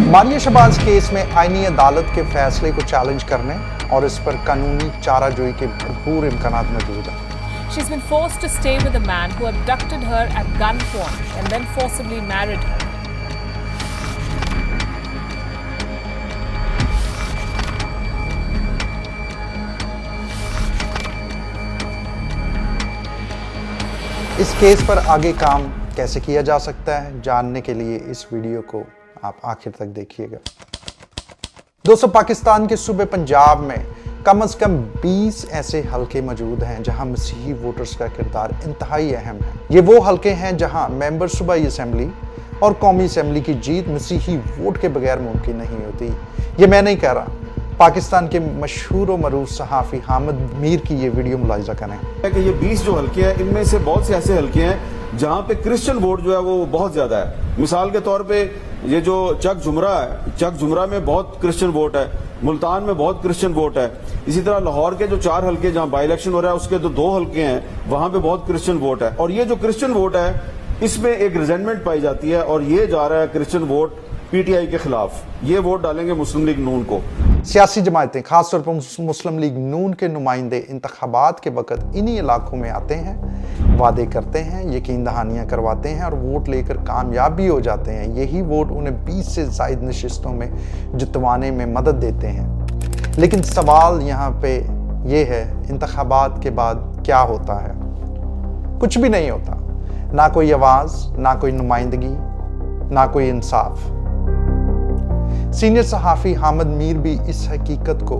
Maria Shahbaz case में आईनी अदालत के फैसले को चैलेंज करने और इस पर कानूनी चाराजोई के भरपूर इम्कानात मौजूद हैं। She's been forced to stay with a man who abducted her at gunpoint and then forcibly married her. इस केस पर आगे काम कैसे किया जा सकता है, जानने के लिए इस वीडियो को आप आखिर तक देखिएगा। दोस्तों, पाकिस्तान के सूबे पंजाब में कम से कम 20 ऐसे हलके मौजूद हैं जहां मसीही वोटर्स का किरदार इंतहाई अहम है। ये वो हलके हैं जहां मेंबर सूबाई असेंबली और कौमी असेंबली की जीत मसीही वोट के बगैर मुमकिन नहीं होती। ये मैं नहीं कह रहा, पाकिस्तान के मशहूर और मरूफ सहाफ़ी हामिद मीर की ये वीडियो मुलाहिजा करें कि ये 20 जो हलके हैं, इनमें से बहुत से ऐसे हलके हैं जहां पे क्रिश्चियन वोट जो है वो बहुत ज्यादा है। मिसाल के तौर पे ये जो चक जुमरा है, चक जुमरा में बहुत क्रिश्चियन वोट है, मुल्तान में बहुत क्रिश्चियन वोट है। इसी तरह लाहौर के जो 4 हलके जहां बाई इलेक्शन हो रहा है उसके तो 2 हलके हैं, वहां पे बहुत क्रिश्चियन वोट है। और ये जो क्रिश्चियन वोट है इसमें एक रिजेंटमेंट पाई जाती है और ये जा रहा है क्रिश्चियन वोट पीटीआई के खिलाफ। ये वोट डालेंगे मुस्लिम लीग नून को। सियासी जमायतें, खासतौर पर मुस्लिम लीग नून के नुमाइंदे इंतखाबात के वक्त इन्हीं इलाकों में आते हैं, वादे करते हैं, यकीन दहानियाँ करवाते हैं और वोट लेकर कामयाब भी हो जाते हैं। यही वोट उन्हें 20 से ज़ायद नशिस्तों में जितवाने में मदद देते हैं। लेकिन सवाल यहाँ पे ये है, इंतखाबात के बाद क्या होता है? कुछ भी नहीं होता। ना कोई आवाज़, ना कोई नुमाइंदगी, ना कोई इंसाफ। सीनियर सहाफ़ी हामिद मीर भी इस हकीकत को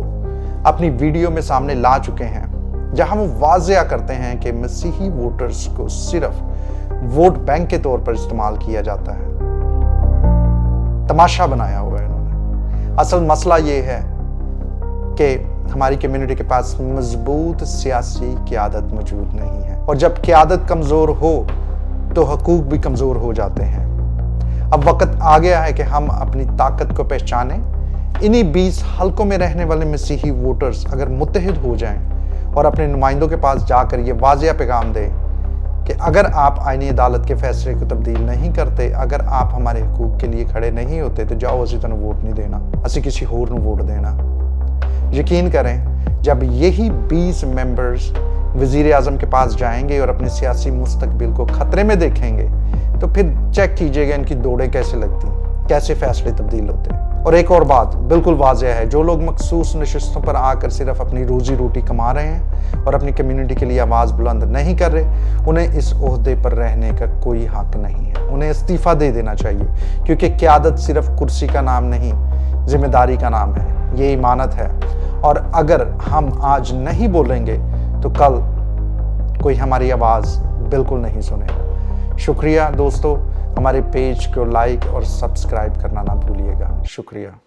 अपनी वीडियो में सामने ला चुके हैं, जहां वो वाज़िया करते हैं कि मसीही वोटर्स को सिर्फ वोट बैंक के तौर पर इस्तेमाल किया जाता है। तमाशा बनाया हुआ है इन्होंने। असल मसला ये है कि हमारी कम्युनिटी के पास मजबूत सियासी क़यादत मौजूद नहीं है, और जब क़यादत कमज़ोर हो तो हकूक़ भी कमज़ोर हो जाते हैं। अब वक्त आ गया है कि हम अपनी ताकत को पहचानें। इन्हीं 20 हलकों में रहने वाले मसीही वोटर्स अगर मुत्तहिद हो जाएं और अपने नुमाइंदों के पास जाकर ये वाज़िया पैगाम दें कि अगर आप आईनी अदालत के फैसले को तब्दील नहीं करते, अगर आप हमारे हकूक़ के लिए खड़े नहीं होते, तो जाओ असी तनु वोट नहीं देना, असी किसी होर नूं वोट देना। यकीन करें, जब यही 20 मेंबर्स वज़ीर आज़म के पास जाएंगे और अपने सियासी मुस्तकबिल को ख़तरे में देखेंगे, तो फिर चेक कीजिएगा इनकी दौड़ें कैसे लगती, कैसे फैसले तब्दील होते। और एक और बात बिल्कुल वाज़ेह है, जो लोग मखसूस नशिस्तों पर आकर सिर्फ अपनी रोज़ी रोटी कमा रहे हैं और अपनी कम्युनिटी के लिए आवाज़ बुलंद नहीं कर रहे, उन्हें इस ओहदे पर रहने का कोई हक नहीं है। उन्हें इस्तीफ़ा दे देना चाहिए, क्योंकि क़यादत सिर्फ कुर्सी का नाम नहीं, ज़िम्मेदारी का नाम है, ये इमानत है। और अगर हम आज नहीं बोलेंगे तो कल कोई हमारी आवाज़ बिल्कुल नहीं सुनेगा। शुक्रिया दोस्तों, हमारे पेज को लाइक और सब्सक्राइब करना ना भूलिएगा। शुक्रिया।